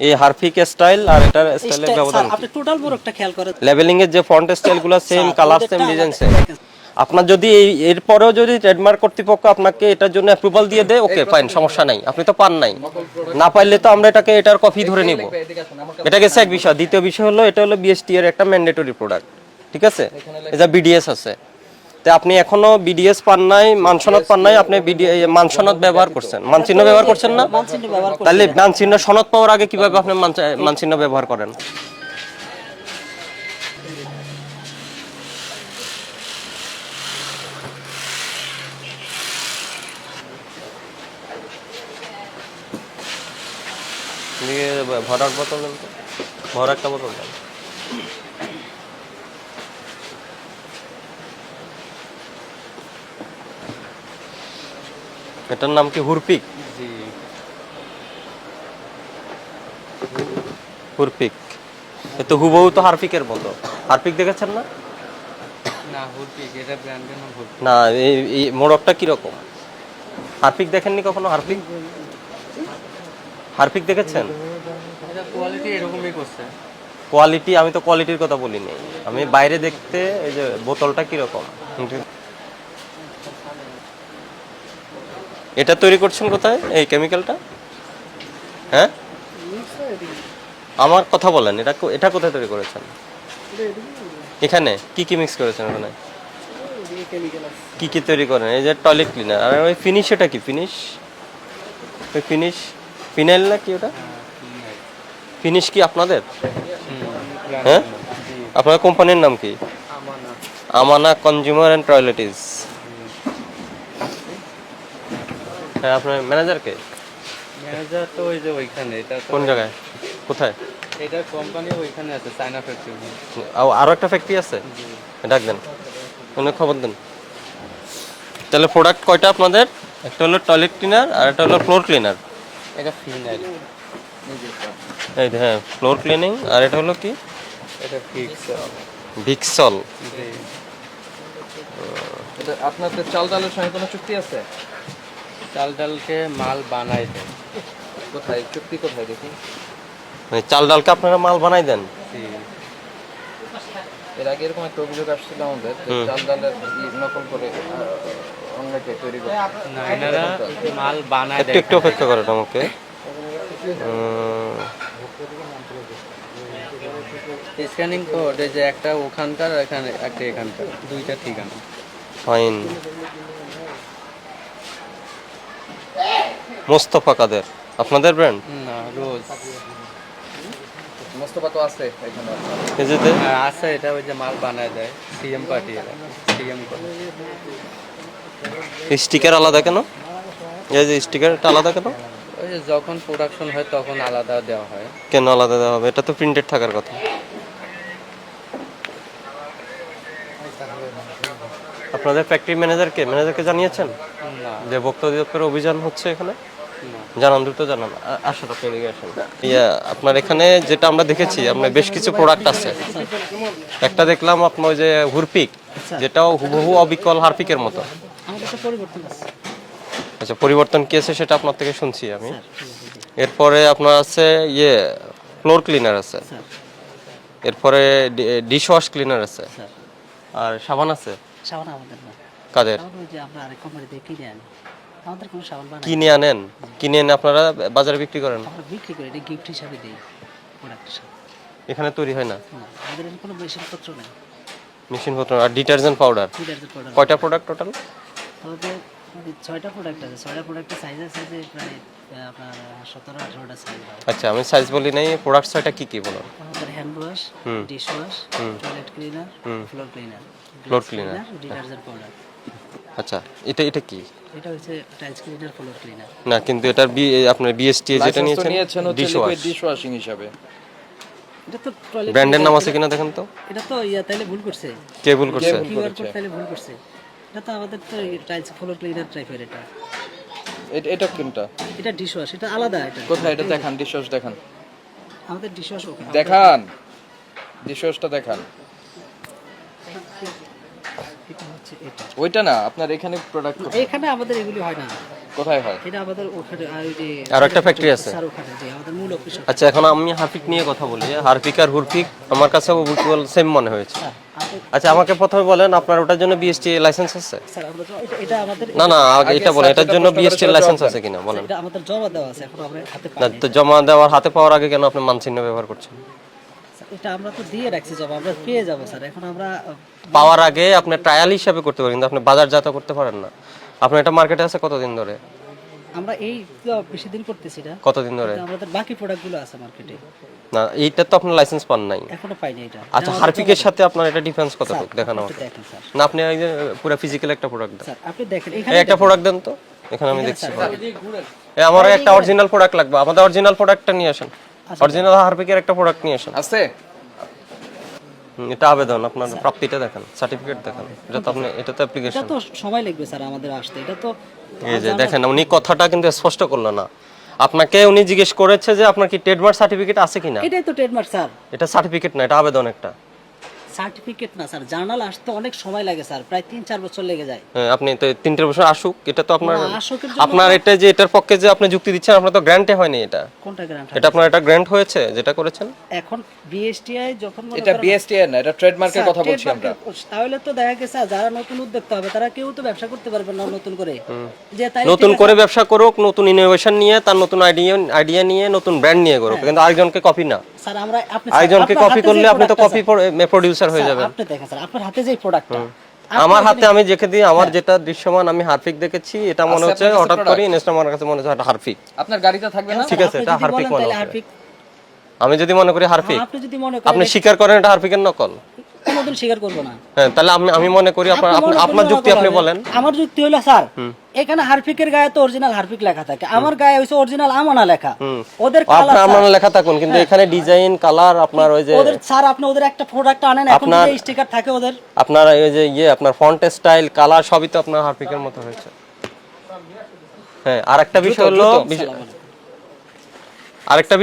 এই Harpic style আর এটার স্টাইলের ব্যবধান আপনি টোটাল মোড়কটা খেয়াল করেন, লেভেলিং এর যে ফন্ট স্টাইলগুলো same, colour same, design same. আপনার যদি এরপরেও যদি ট্রেডমার্ক কর্তৃপক্ষ আপনাকে এটার জন্য অ্যাপ্রুভাল দিয়ে দেয়, ওকে ফাইন, সমস্যা নাই, আপনি তো পান নাই, না পাইলে তো আমরা এটাকে এটার কপি ধরে নিব। এটা গেছে এক বিষয়। দ্বিতীয় বিষয় হলো এটা হলো বিএসটি এর একটা ম্যান্ডেটরি প্রোডাক্ট, ঠিক আছে? এটা বিডিএস আছে, তো আপনি এখনো বিডিএস পান নাই, মানসনদ পান নাই, আপনি মানসনদ ব্যবহার করছেন, মানচিহ্ন ব্যবহার করছেন না, মানচিহ্ন ব্যবহার করছি। তাহলে মানচিহ্ন সনদ পাওয়ার আগে কিভাবে আপনি মানচিহ্ন ব্যবহার করেন? ভরার বোতল দেন তো, ভরা একটা বোতল দেন। এটার নাম কি হুরপিক? জি, হুরপিক। এ তো হুবহু তো হারপিকের মতো। হারপিক দেখেছেন না? না হুরপিক, এটা ব্র্যান্ডের নাম হুরপিক। না, এই মোড়কটা কিরকম? হারপিক দেখেননি কখনো? হারপিক, হারপিক দেখেছেন? এটা কোয়ালিটি এরকমই করছে। কোয়ালিটি, আমি তো কোয়ালিটির কথা বলিনি, আমি বাইরে দেখতে এই যে বোতলটা কিরকম। এটা তৈরি করছেন কোথায়, এই কেমিক্যালটা? হ্যাঁ, আমার কথা বলেন, এটা এটা কোথায় তৈরি করেছেন? এখানে কি কি মিক্স করেছেন? ওখানে কি কি তৈরি করেন? এই যে টয়লেট ক্লিনার, আর ওই ফিনিশ, এটা কি ফিনিশ? ওই ফিনিশ ফিনাইল না কি ওটা? ফিনিশ কি আপনাদের? হ্যাঁ, আপনার কোম্পানির নাম কি? আমানা কনজিউমার অ্যান্ড টয়লেটিস। হ্যাঁ, আপনার ম্যানেজারকে? ম্যানেজার তো ওই যে ওইখানে, এটা তো কোন জায়গায়, কোথায়? এটা কোম্পানি ওইখানে আছে, চায়না ফ্যাক্টরি। আরো একটা ফ্যাক্টরি আছে, ডাক দেন, অনেক খবর দেন। তাহলে প্রোডাক্ট কয়টা আপনাদের? একটা হলো টয়লেট ক্লিনার আর একটা হলো ফ্লোর ক্লিনার। এটা ফিনাইল, এই হ্যাঁ, ফ্লোর ক্লিনিং। আর এটা হলো কি? এটা ফিক্স। ভিক্সল। জি, এটা আপনাদের চাল ডালের সঙ্গে কোনো চুক্তি আছে? চাল ডালকে মাল বানাই দেয়। কোথায় চুক্তি, কোথায় দেখি? মানে চাল ডালকে আপনারা মাল বানাই দেন? জি, এর আগে এরকম একটা অভিযোগ আসছিল আমাদের যে চাল ডালের নকল করে অন্যকে তৈরি করে। না এনারা মাল বানাই একটু দেয়। একটু অপেক্ষা করেন আমাকে। স্ক্যানিং কোড এই যে একটা ওখানকার, এখানে একটা এখানকার, দুইটা ঠিকানা। ফাইন। মোস্তফা কাদের আপনাদের ব্র্যান্ড? না রোজ মোস্তফা তো আছে এখানে। এই যে আছে, এটা ওই যে মাল বানায় দেয় সিএম পার্টি, এরা সিএম করে। স্টিকার আলাদা কেন? এই যে স্টিকারটা আলাদা কেন? ওই যে যখন প্রোডাকশন হয় তখন আলাদা দেওয়া হয়। কেন আলাদা দেওয়া হবে? এটা তো প্রিন্টেড থাকার কথা। আপনাদের ফ্যাক্টরি ম্যানেজারকে জানিয়েছেন না যে ভোক্তা অধিদপ্তরের অভিযান হচ্ছে এখানে? না, জানান, দ্রুত জানান। আসুন, আপনি এদিকে আসেন। আপনার এখানে যেটা আমরা দেখেছি, আপনার বেশ কিছু প্রোডাক্ট আছে। একটা দেখলাম আপনার ওই যে হুরপিক, যেটাও হুবহু অবিকল হারপিকের মতো। আমাদের একটা পরিবর্তন আছে। আচ্ছা, পরিবর্তন কি আছে সেটা আপনার থেকে শুনছি আমি। এরপরে আপনার আছে ইয়ে ফ্লোর ক্লিনার আছে, স্যার এরপরে ডিশ ওয়াশ ক্লিনার আছে, স্যার আর সাবান আছে। সাবান আমাদের না, কাদের? সাবান ওই যে আমরা আরেক কোম্পানি থেকে কিনে আনি, আমাদের কোনো সাবান বানাই না। কিনে আনেন? কিনে এনে আপনারা বাজারে বিক্রি করেন? আমরা বিক্রি করি, এটা গিফট হিসাবে দিই প্রোডাক্টের সাথে। এখানে তৈরি হয় না? না, আমাদের এখানে কোনো মেশিনপত্র নেই। মেশিনপত্র আর ডিটারজেন্ট পাউডার। ডিটারজেন্ট পাউডার কয়টা প্রোডাক্ট টোটাল? আমাদের 6টা প্রোডাক্ট আছে, 6টা প্রোডাক্টের সাইজ আছে যে প্রায় আপনার 17-18টা সাইজ হয়। আচ্ছা, আমি সাইজ বলি নাই, প্রোডাক্ট ছয়টা কি কি বলুন? আমাদের hand wash, dish wash, toilet cleaner, floor cleaner, floor cleaner. Detergent powder. আচ্ছা, এটা কি? এটা হচ্ছে টাইলস ক্লিনার, ফ্লোর ক্লিনার। না, কিন্তু এটার আপনার বিএসটি যেটা লাইসেন্স তো নিয়েছেন নিয়েছেন হচ্ছে dish liquid wash, dish washing হিসাবে। এটা তো টয়লেট ব্র্যান্ডের নাম আছে কিনা দেখেন তো। এটা তো তাইলে ভুল করছে, কে ভুল করছে? কিউআর কোড তাইলে ভুল করছে। এটা তো আমাদের তো টাইলস ফ্লোর ক্লিনার টাইপের। এটা এটা কোনটা? এটা ডিশ ওয়াশ, এটা আলাদা। এটা কোথায় এটা দেখান, ডিশ ওয়াশ দেখান, আমাদের ডিশ ওয়াশ দেখান, ডিশ ওয়াশটা দেখান। এটা হচ্ছে এটা। ওইটা না, আপনার এখানে প্রোডাক্ট এখানে আমাদের এগুলি হয় না। কোথায় হয়? এটা আমাদের ওখানে আর ওই যে আরো একটা ফ্যাক্টরি আছে। স্যার ওখানে যে আমাদের মূল অফিস। আচ্ছা, এখন আমি হারপিক নিয়ে কথা বলি। হারপিক আর হুরপিক আমার কাছে সেম মনে হয়েছে। আচ্ছা, আমাকে প্রথমে বলেন আপনার ওটার জন্য বিএসটি লাইসেন্স আছে? স্যার আমরা এটা আমাদের না না, আগে এটা বলেন, এটার জন্য বিএসটি লাইসেন্স আছে কিনা বলেন। এটা আমাদের জমা দেওয়া আছে, এখন আমরা হাতে না, পাই। তো জমা দেওয়ার হাতে পাওয়ার আগে কেন আপনি মানচিহ্ন ব্যবহার করছেন? এটা আমরা তো দিয়ে রাখছি জমা, আমরা পেয়ে যাব স্যার। এখন আমরা পাওয়ার আগে আপনি ট্রায়াল হিসাবে করতে পারেন, কিন্তু আপনি বাজারজাত করতে পারেন না। আপনার এটা মার্কেটে আছে কতদিন ধরে? আমরা এই তো বেশি দিন করতেছি না, কতদিন ধরে? আমাদের বাকি প্রোডাক্টগুলো আছে মার্কেটে, না, এইটা তো আপনি লাইসেন্স পান নাই। এখনো পাইনি এটা। আচ্ছা, হারপিকের সাথে আপনার এটা ডিফারেন্স কতটুকু দেখানো একটু আমাকে। দেখেন স্যার। না, আপনি এই যে পুরো ফিজিক্যাল একটা প্রোডাক্ট দেন। স্যার আপনি দেখেন এই এখানে একটা প্রোডাক্ট দেন তো, এখানে আমি দেখছি। স্যার, এই আমার একটা অরিজিনাল প্রোডাক্ট লাগবে, আমাদের অরিজিনাল প্রোডাক্টটা নিয়ে আসেন। অরিজিনাল হারপিকের একটা প্রোডাক্ট নিয়ে আসেন। আছে? এটা আবেদন, আপনার প্রাপ্তিটা দেখান, সার্টিফিকেট দেখান। এটা তো আপনি, এটা তো এটা অ্যাপ্লিকেশন। তো সময় লাগবে স্যার আমাদের আসতে। এটা তো এই যে দেখেন, উনি কথাটা কিন্তু স্পষ্ট করলো না। আপনাকে উনি জিজ্ঞেস করেছে যে আপনার কি ট্রেডমার্ক সার্টিফিকেট আছে কিনা। এটাই তো ট্রেডমার্ক স্যার, এটা সার্টিফিকেট না, এটা আবেদন একটা। সার্টিফিকেট না স্যার। জার্নাল আসতে অনেক সময় লাগে স্যার, প্রায় 3-4 বছর লেগে যায়। হ্যাঁ, আপনি তো 3 বছর আসুক, এটা তো আপনার, না, আসুকের জন্য আপনার এটা যে এটার পক্ষে যে আপনি যুক্তি দিচ্ছেন, আপনার তো গ্র্যান্টে হয়নি এটা। কোনটা গ্রান্ট? এটা আপনার এটা গ্র্যান্ট হয়েছে যেটা করেছেন? এখন বিএসটিআই যখন মনে এটা করেন- বিএসটিআই না, এটা ট্রেডমার্কের স্যার, কথা বলছি আমরা। ট্রেডমার্কের- তাহলে তো দেখা গেছে যারা নতুন উদ্যোক্তা হবে তারা কেউ তো ব্যবসা করতে পারবে না নতুন করে, যে তাই নতুন করে ব্যবসা করুক, নতুন ইনোভেশন নিয়ে, তার নতুন আইডিয়া নিয়ে, নতুন ব্র্যান্ড নিয়ে করুক, কিন্তু আরেকজনকে কপি না। স্যার আমরা আপনি আরেকজনকে কপি করলে আপনি তো কপি প্রোডিউসার হয়ে যাবেন। আপনি দেখেন স্যার আপনার হাতে যে প্রোডাক্টটা আমার হাতে আমি দেখে দিই, আমার যেটা দৃশ্যমান, আমি হারপিক দেখেছি, এটা মনে হচ্ছে আপনার কাছে হঠাৎ product? করে ইনস্টা আমার কাছে মনে হচ্ছে এটা হারপিক। আপনার গাড়িতে থাকবে না? ঠিক আছে, এটা হারপিক মনে হচ্ছে। হারপিক। আমি যদি মনে করি হারপিক, আপনি যদি মনে করেন আপনি স্বীকার করেন এটা হারপিকের নকল? কোনোদিন স্বীকার করব না। হ্যাঁ, তাহলে আমি মনে করি আপনি মনে করেন আপনার যুক্তি আপনি না, বলেন। আমার যুক্তি হলো স্যার, এখানে হারপিকের গায়ে তো অরিজিনাল হারপিক লেখা থাকে, আমার গায়ে হইছে অরিজিনাল আমানা লেখা। ওদের আপনার কালার আমার লেখা থাকুন, কিন্তু এখানে ডিজাইন, কালার, আপনার ওই যে ওদের স্যার আপনি ওদের একটা প্রোডাক্ট আনেন, এখন আপনার- যে স্টিকার থাকে ওদের, আপনার ওই যে আপনার ফন্ট স্টাইল, কালার সবই তো আপনার হারপিকের মতো হয়েছে। হ্যাঁ, আরেকটা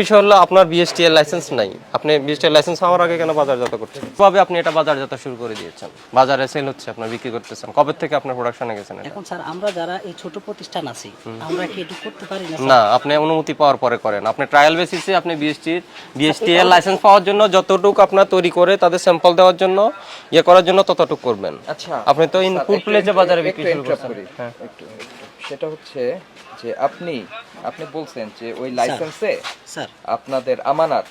বিষয় হলো আপনার বিএসটিএল লাইসেন্স নাই। আপনি বিএসটিএল লাইসেন্স হওয়ার আগে কেন বাজারজাত করছেন? কবে আপনি এটা বাজারজাত শুরু করে দিয়েছেন? বাজারে সেল হচ্ছে, আপনার বিক্রি করতেছেন, কবে থেকে আপনার প্রোডাকশনে গেছেন এটা? এখন স্যার আমরা যারা এই ছোট প্রতিষ্ঠান আছি আমরা কি এটা করতে পারি না? না, আপনি অনুমতি পাওয়ার পরে করেন। আপনি ট্রায়াল বেসিসে আপনি বিএসটিএল লাইসেন্স পাওয়ার জন্য যতটুকু আপনার তৈরি করে তাদের স্যাম্পল দেওয়ার জন্য করার জন্য ততটুকু করবেন। আচ্ছা, আপনি তো ইনপুট প্লেসে বাজারে বিক্রি শুরু interrupt করছেন। করি। হ্যাঁ, একটু। সেটা হচ্ছে যে আপনি বলছেন যে ওই লাইসেন্সে স্যার আপনাদের আমানার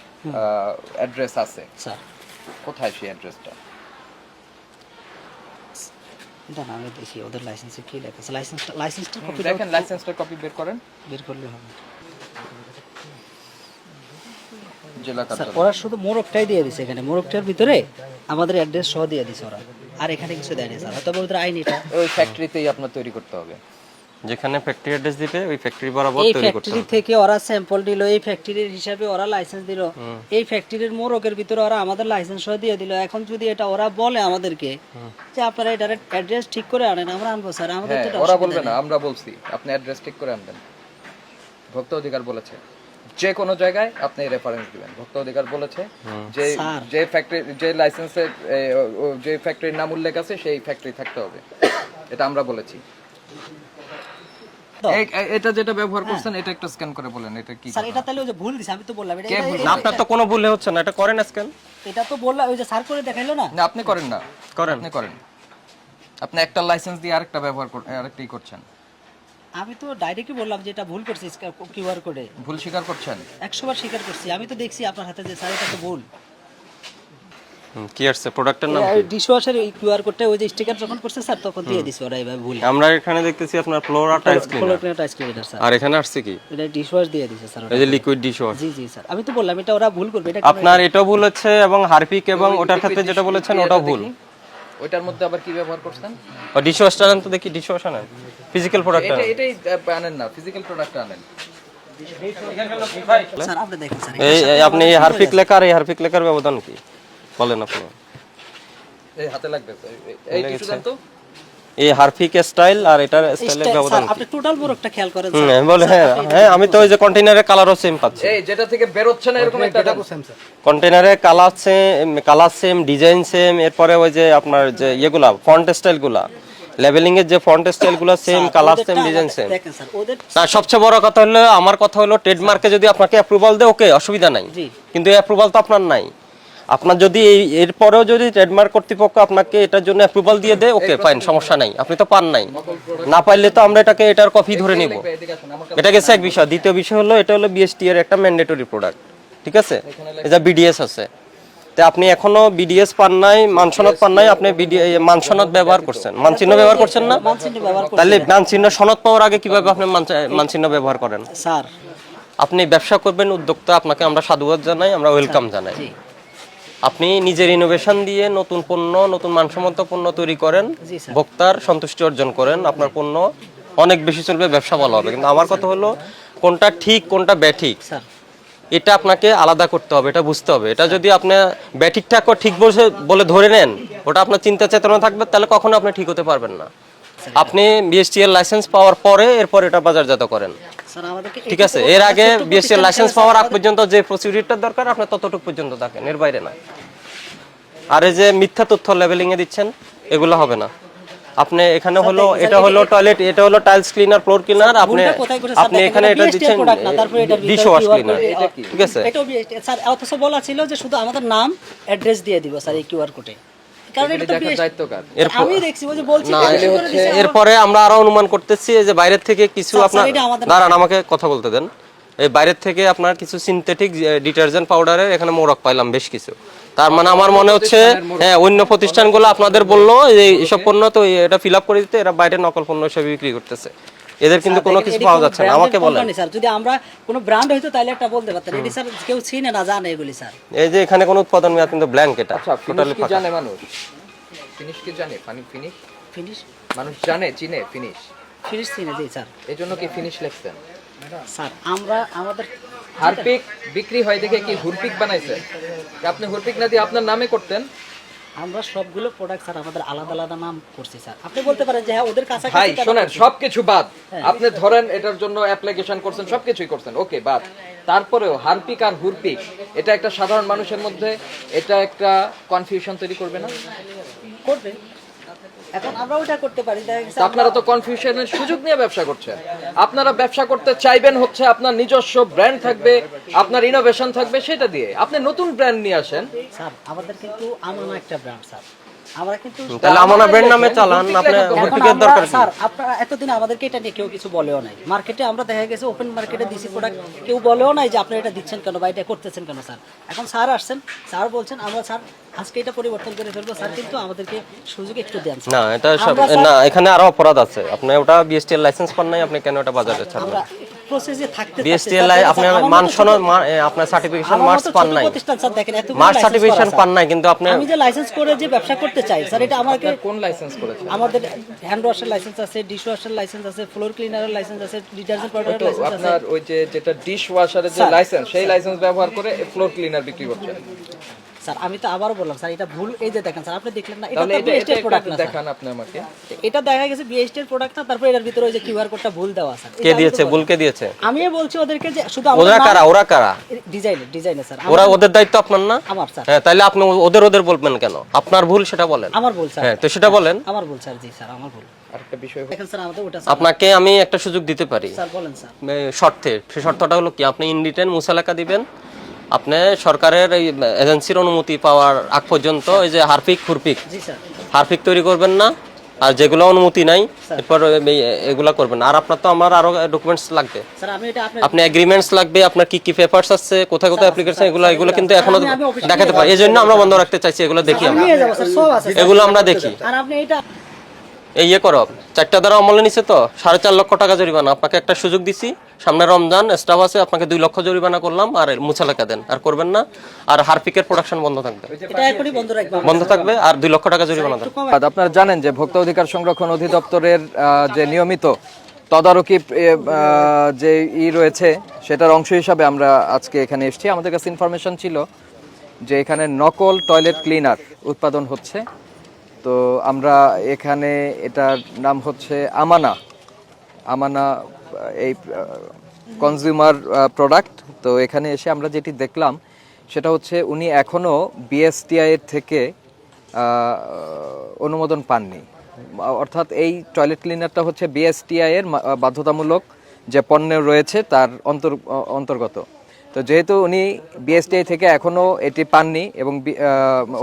অ্যাড্রেস আছে। স্যার কোথায় সেই অ্যাড্রেসটা? এটা না, আমি দেখি ওদের লাইসেন্সে কি লেখা আছে। লাইসেন্সটা কপি দেখেন, লাইসেন্সটার কপি বের করেন। বের করলে হবে। জেলা স্যার কার্যালয়। ওরা শুধু মোড়কটাই দিয়ে দিছে, এখানে মোড়কটার ভিতরে আমাদের অ্যাড্রেস সহ দিয়ে দিছে ওরা, আর এখানে কিছু দেয়নি স্যার। হয়তো ওদের আইন এটা, ওই ফ্যাক্টরিতেই আপনার তৈরি করতে হবে। যেখানে ফ্যাক্টরি অ্যাড্রেস দিবে ওই ফ্যাক্টরি বরাবর এই তৈরি করতে ফ্যাক্টরি হবে। থেকে ওরা স্যাম্পল দিল, এই ফ্যাক্টরির হিসাবে ওরা লাইসেন্স দিল, এই ফ্যাক্টরির মোড়কের ভিতরে ওরা আমাদের লাইসেন্স সহ দিয়ে দিল। এখন যদি এটা ওরা বলে আমাদেরকে যে আপনারা এটার অ্যাড্রেস ঠিক করে আনেন, আমরা আনবো স্যার, আমাদের হ্যাঁ, তো এটা ওরা অসুবিধা বলবে না, নেই। আমরা বলছি আপনি অ্যাড্রেস ঠিক করে আনবেন। ভোক্তা অধিকার বলেছে যে কোনো জায়গায় আপনি রেফারেন্স দিবেন। ভোক্তা অধিকার বলেছে যে স্যার। যে ফ্যাক্টরি, যে লাইসেন্সে যে ফ্যাক্টরির নাম উল্লেখ আছে সেই ফ্যাক্টরি থাকতে হবে। এটা আমরা বলেছি। তো, এটা যেটা ব্যবহার করছেন এটা একটু স্ক্যান করে বলেন এটা কি। স্যার এটা তাহলে ওই যে ভুল দিছে, আমি তো বললাম এটা কে ভুল? না, আপনার তো কোনো ভুল হচ্ছে না, এটা করেন আজকাল। এটা তো বললাম, ওই যে স্যার করে দেখাইলো না। না, আপনি করেন না, করেন। আপনি করেন। আপনি একটা লাইসেন্স দিয়ে আরেকটা ব্যবহার আরেকটাই করছেন। আমি তো ডাইরেক্টলি বললাম যে এটা ভুল করছি, কিউআর কোডে ভুল স্বীকার করছেন। 100 বার স্বীকার করছি। আমি তো দেখছি আপনার হাতে যে স্যার এটা তো ভুল। কি আসছে প্রোডাক্টের নাম কি? ডিশওয়াশের এই কিউআর কোডটা ওই যে স্টিকার যখন করছে স্যার তখন দিয়ে দিছে ওরা এইভাবে ভুল। আমরা এখানে দেখতেছি আপনার ফ্লোরা টাইলস ক্লিনার, টাইস ক্লিনার স্যার, আর এখানে আসছে কি এটা ডিশওয়াশ দিয়ে দিছে স্যার ওরা। এই যে লিকুইড ডিশওয়াশ। জি জি স্যার, আমি তো বললাম এটা ওরা ভুল করবে। এটা আপনার এটাও ভুল হচ্ছে, এবং হারপিক এবং ওটার ক্ষেত্রে যেটা বলেছেন ওটাও ভুল। ওইটার মধ্যে আবার কি ব্যবহার করছেন? ডিশওয়াশটা আনেন তো দেখি, ডিশওয়াশ আনেন, ফিজিক্যাল প্রোডাক্ট এটা আনেন। এটাই আনেন না, ফিজিক্যাল প্রোডাক্ট আনেন। স্যার আপনি দেখেন স্যার, এই আপনি এই হারপিক লেখা আর এই হারপিক লেখার ব্যবধান কি বলেন আপনি? এই হাতে লাগবে তো। এই কিছু দেন তো। এই হারপিক স্টাইল আর এটার স্টাইলের ব্যবধান স্যার কি? আপনি টোটাল মোড়কটা খেয়াল করেন হুম, স্যার। বলে হ্যাঁ হ্যাঁ, আমি তো ওই যে কন্টেইনারের কালারও সেম পাচ্ছি। এই যেটা থেকে বের হচ্ছে না এরকম একটা দেন। কন্টেইনারে কালার সেম, ডিজাইন সেম, এরপরে ওই যে আপনার যে ইয়েগুলা ফন্ট স্টাইলগুলা লেভেলিং এর যে ফন্ট স্টাইলগুলো same, colour same, design same. দেখেন স্যার ওদের না, সবচেয়ে বড় কথা হলো আমার কথা হলো ট্রেডমার্কে যদি আপনাকে অ্যাপ্রুভাল দেয় ওকে, অসুবিধা নাই, জি। কিন্তু এই অ্যাপ্রুভাল তো আপনার নাই। আপনার যদি এরপরেও যদি ট্রেডমার্ক কর্তৃপক্ষ আপনাকে এটার জন্য অ্যাপ্রুভাল দিয়ে দেয় ওকে ফাইন, সমস্যা নাই, আপনি তো পান নাই, না পাইলে তো আমরা এটাকে এটার কপি ধরে নিব। এটা গেছে এক বিষয়। দ্বিতীয় বিষয় হলো এটা হলো বিএসটি এর একটা ম্যান্ডেটরি প্রোডাক্ট, ঠিক আছে? এটা বিডিএস আছে, তো আপনি এখনো বিডিএস পান নাই, মানসনদ পান নাই, আপনি মানসনদ ব্যবহার করছেন, মানচিহ্ন ব্যবহার করছেন না, মানচিহ্ন ব্যবহার করছি তাহলে মানচিহ্ন সনদ পাওয়ার আগে কিভাবে আপনি মানচিহ্ন ব্যবহার করেন? স্যার। আপনি ব্যবসা করবেন, উদ্যোক্তা, আপনাকে আমরা সাধুবাদ জানাই, আমরা ওয়েলকাম জানাই। জি আপনি নিজের ইনোভেশন দিয়ে নতুন পণ্য, নতুন মানসম্মত পণ্য তৈরি করেন, জি স্যার। ভোক্তার সন্তুষ্টি অর্জন করেন, আপনার পণ্য অনেক বেশি চলবে, ব্যবসা ভালো হবে। কিন্তু আমার কথা হলো কোনটা ঠিক কোনটা ব্যাঠিক স্যার এটা আপনাকে আলাদা করতে হবে, এটা বুঝতে হবে। এটা যদি আপনি ব্যাঠিকটা ঠিক বলে ধরে নেন, ওটা আপনার চিন্তা চেতনা থাকবে, তাহলে কখনো আপনি ঠিক হতে পারবেন না। আপনি বিএসটি এর লাইসেন্স পাওয়ার পরে এরপর এটা বাজারজাত করেন, স্যার আমাদেরকে ঠিক আছে? এর আগে বিএসটি এর লাইসেন্স পাওয়ার আগ পর্যন্ত যে প্রসিডিউরটা দরকার আপনি ততটুকু পর্যন্ত থাকেন, এর বাইরে না। আর এই যে মিথ্যা তথ্য লেভেলিং এ দিচ্ছেন, এগুলো হবে না। আপনি এখানে হলো এটা হলো টয়লেট, এটা হলো টাইলস ক্লিনার, ফ্লোর ক্লিনার, আপনি ভুলটা কোথায় করেছে স্যার? আপনি দেখেন, এখানে এটা এটা BST দিচ্ছেন product না, তারপরে এটার ভিতরে dish wash QR cleaner, code, ঠিক আছে? এটাও BST স্যার। অথচ বলা ছিল যে শুধু আমাদের নাম অ্যাড্রেস দিয়ে দিব স্যার এই কিউআর কোডে, কারণ এটা তো দেখার BST দায়িত্ব কার? আমি দেখছি ওই যে বলছি না, BST করে দিছে, এরপরে আমরা আরো অনুমান করতেছি যে বাইরের থেকে কিছু স্যার, আপনার, এটা আমাদের দাঁড়ান আমাকে কথা বলতে দেন। এই বাইরের থেকে আপনার কিছু সিনথেটিক ডিটারজেন্ট পাউডারের এখানে মোড়ক পাইলাম বেশ কিছু। তার মানে আমার মনে হচ্ছে হ্যাঁ, অন্য প্রতিষ্ঠানগুলো আপনাদের বললো যে এইসব পণ্য তো এটা ফিল আপ করে দিতে, এরা বাইরে নকল পণ্য হিসেবে বিক্রি করতেছে। এদের কিন্তু কোনো কিছু পাওয়া যাচ্ছে না, আমাকে বলেন। স্যার যদি আমরা কোনো ব্র্যান্ড হইতো তাহলে একটা বলতে পারতেন, এটি স্যার কেউ চিনে না, জানে এগুলি স্যার। এই যে এখানে কোনো উৎপাদন মেয়াদ কিন্তু ব্ল্যাঙ্ক, এটা আচ্ছা, টোটালি ফিনিশ কি জানে মানুষ? ফিনিশ কি জানে? ফিনিশ ফিনিশ মানুষ জানে, চিনে ফিনিশ। ফিনিশ চিনে দিই স্যার। এজন্য কি ফিনিশ লিখছেন? স্যার আমরা আমাদের হারপিক বিক্রি হয় দেখে কি হুরপিক বানাইছে? আপনি হুরপিক না দিয়ে আপনার নামে করতেন? আমরা সবগুলো প্রোডাক্ট স্যার আমাদের আলাদা আলাদা নাম করছি স্যার। আপনি বলতে পারেন যে হ্যাঁ ওদের ভাই কাছাকাছি শোনেন, সবকিছু বাদ। আপনি ধরেন এটার জন্য অ্যাপ্লিকেশন করছেন, সবকিছুই করছেন, ওকে বাদ। তারপরেও হারপিক আর হুরপিক এটা একটা সাধারণ মানুষের মধ্যে এটা একটা কনফিউশন তৈরি করবে না? করবে। এখন আমরা ওটা করতে পারি, দেখা গেছে তা আপনারা তো কনফিউশনের সুযোগ নিয়ে ব্যবসা করছেন। আপনারা ব্যবসা করতে চাইবেন হচ্ছে আপনার নিজস্ব ব্র্যান্ড থাকবে, আপনার ইনোভেশন থাকবে, সেটা দিয়ে আপনি নতুন ব্র্যান্ড নিয়ে আসেন। স্যার আমাদের কিন্তু আমানা একটা ব্র্যান্ড স্যার, আমরা কিন্তু তাহলে আমার ব্র্যান্ড নামে চালান, আপনি এখন হুরপিকের আমরা- দরকার কি? স্যার আপনারা এতদিন আমাদেরকে এটা নিয়ে কেউ কিছু বলেও নাই। মার্কেটে আমরা দেখা গেছে ওপেন মার্কেটে দিছি প্রোডাক্ট, কেউ বলেও নাই যে আপনি এটা দিচ্ছেন কেন বা এটা করতেছেন কেন স্যার। এখন স্যার আসছেন, স্যার বলছেন আমরা স্যার আজকে এটা পরিবর্তন করে ফেলবো স্যার, কিন্তু আমাদেরকে সুযোগ একটু দেন স্যার। না, এটা সব আমরা স্যার- না, এখানে আরো অপরাধ আছে। আপনি ওটা বিএসটি এর লাইসেন্স পান নাই, আপনি কেন ওটা বাজারে ছাড়বেন? আমরা প্রসেসে থাকতে বিএসটি এর আপনার মানসনদ, আপনার সার্টিফিকেশন মার্কস পান নাই, প্রতিষ্ঠান স্যার দেখেন এত মার্কস সার্টিফিকেশন পান নাই, কিন্তু আপনি আমি যে লাইসেন্স করে যে ব্যবসা করতে চাই স্যার, এটা আমাকে কোন লাইসেন্স করেছেন? আমাদের হ্যান্ড ওয়াশের লাইসেন্স আছে, ডিশ ওয়াশের লাইসেন্স আছে, ফ্লোর ক্লিনারের লাইসেন্স আছে, ডিটারজেন্ট পাউডারের তো লাইসেন্স আছে। আপনার ওই যে যেটা ডিশ ওয়াশারের যে স্যার। লাইসেন্স, সেই লাইসেন্স ব্যবহার করে ফ্লোর ক্লিনার বিক্রি করছেন। স্যার আমি তো আবারও বললাম স্যার এটা ভুল। এই যে দেখেন স্যার আপনি দেখলেন না, এটা তাহলে তো এটা বিএসটি এর প্রোডাক্ট না স্যার। দেখান আপনি আমাকে। এটা দেখা গেছে বিএসটি এর প্রোডাক্ট না, তারপর এর ভিতরে ওই যে কিউআর কোডটা ভুল দেওয়া স্যার। কে দিয়েছে, ভুল কে দিয়েছে? আমি বলছি ওদেরকে যে শুধু ওরা কারা, ওরা কারা? ডিজাইনে স্যার ওরা, ওদের দায়িত্ব আপনার না? আমার স্যার, হ্যাঁ, তাহলে আপনি ওদের বলবেন কেন? আপনার ভুল সেটা বলেন। আমার ভুল স্যার। হ্যাঁ, তো সেটা বলেন। আমার ভুল স্যার, জি স্যার আমার ভুল। আরেকটা বিষয় দেখেন স্যার আমাদের ওটা স্যার। আপনাকে আমি একটা সুযোগ দিতে পারি স্যার বলেন স্যার। শর্তে। সেই শর্তটা হলো কি, আপনি ইন রিটেন মুসালাকা দিবেন, আপনি সরকারের এই এজেন্সির অনুমতি পাওয়ার আগ পর্যন্ত এই যে হারপিক খুরপিক, জি স্যার। হারপিক তৈরি করবেন না, আর যেগুলো অনুমতি নাই এরপর এগুলা করবেন না। আর আপনার তো আমার আরো ডকুমেন্টস লাগবে, স্যার আমি এটা আপনি এগ্রিমেন্টস লাগবে, আপনার কি কি পেপারস আছে, কোথায় কোথায় অ্যাপ্লিকেশন, এগুলো কিন্তু এখনো আমি অফিসে দেখাতে পারি। এই জন্য আমরা বন্ধ রাখতে চাইছি, এগুলো দেখি আমি আমরা, নিয়ে যাবো স্যার, সব আছে স্যার। এগুলো আমরা দেখি। আর আপনি এটা এই করো, 4টা দ্বারা অমলে নিছে তো 4.5 লক্ষ টাকা জরিমানা। আপনাকে একটা সুযোগ দিছি, সামনে রমজান, স্টাফ আছে, আপনাকে 2 লক্ষ জরিমানা করলাম, আর মুছালাকা দেন, আর করবেন না। আর হারপিকের প্রোডাকশন বন্ধ থাকবে, এটা এখনই বন্ধ রাখবেন। বন্ধ থাকবে, আর 2 লক্ষ টাকা জরিমানা দেন। আপনারা জানেন যে ভোক্তা অধিকার সংরক্ষণ অধিদপ্তরের যে নিয়মিত তদারকি যে রয়েছে, সেটার অংশ হিসাবে আমরা আজকে এখানে এসেছি। আমাদের কাছে ইনফরমেশন ছিল যে এখানে নকল টয়লেট ক্লিনার উৎপাদন হচ্ছে। তো আমরা এখানে, এটার নাম হচ্ছে আমানা এই কনজিউমার প্রোডাক্ট। তো এখানে এসে আমরা যেটি দেখলাম সেটা হচ্ছে উনি এখনো বিএসটিআই এর থেকে অনুমোদন পাননি। অর্থাৎ এই টয়লেট ক্লিনারটা হচ্ছে বিএসটিআই এর বাধ্যতামূলক যে পণ্য রয়েছে তার অন্তর্গত। তো যেহেতু উনি বিএসটিআই থেকে এখনো এটি পাননি এবং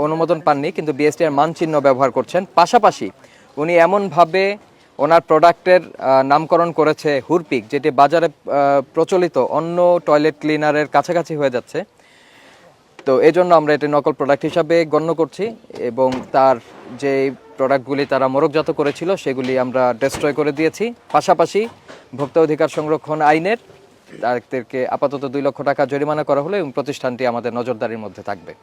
অনুমোদন পাননি, কিন্তু বিএসটিআই এর মানচিহ্ন ব্যবহার করছেন, পাশাপাশি উনি এমনভাবে ওনার প্রোডাক্টের নামকরণ করেছে হুরপিক, যেটি বাজারে প্রচলিত অন্য টয়লেট ক্লিনারের কাছাকাছি হয়ে যাচ্ছে। তো এই জন্য আমরা এটি নকল প্রোডাক্ট হিসাবে গণ্য করছি এবং তার যে প্রোডাক্টগুলি তারা মোড়কজাত করেছিল সেগুলি আমরা ডেস্ট্রয় করে দিয়েছি। পাশাপাশি ভোক্তা অধিকার সংরক্ষণ আইনের তাদেরকে আপাতত 2 লক্ষ টাকা জরিমানা করা হলো এবং প্রতিষ্ঠানটি আমাদের নজরদারির মধ্যে থাকবে।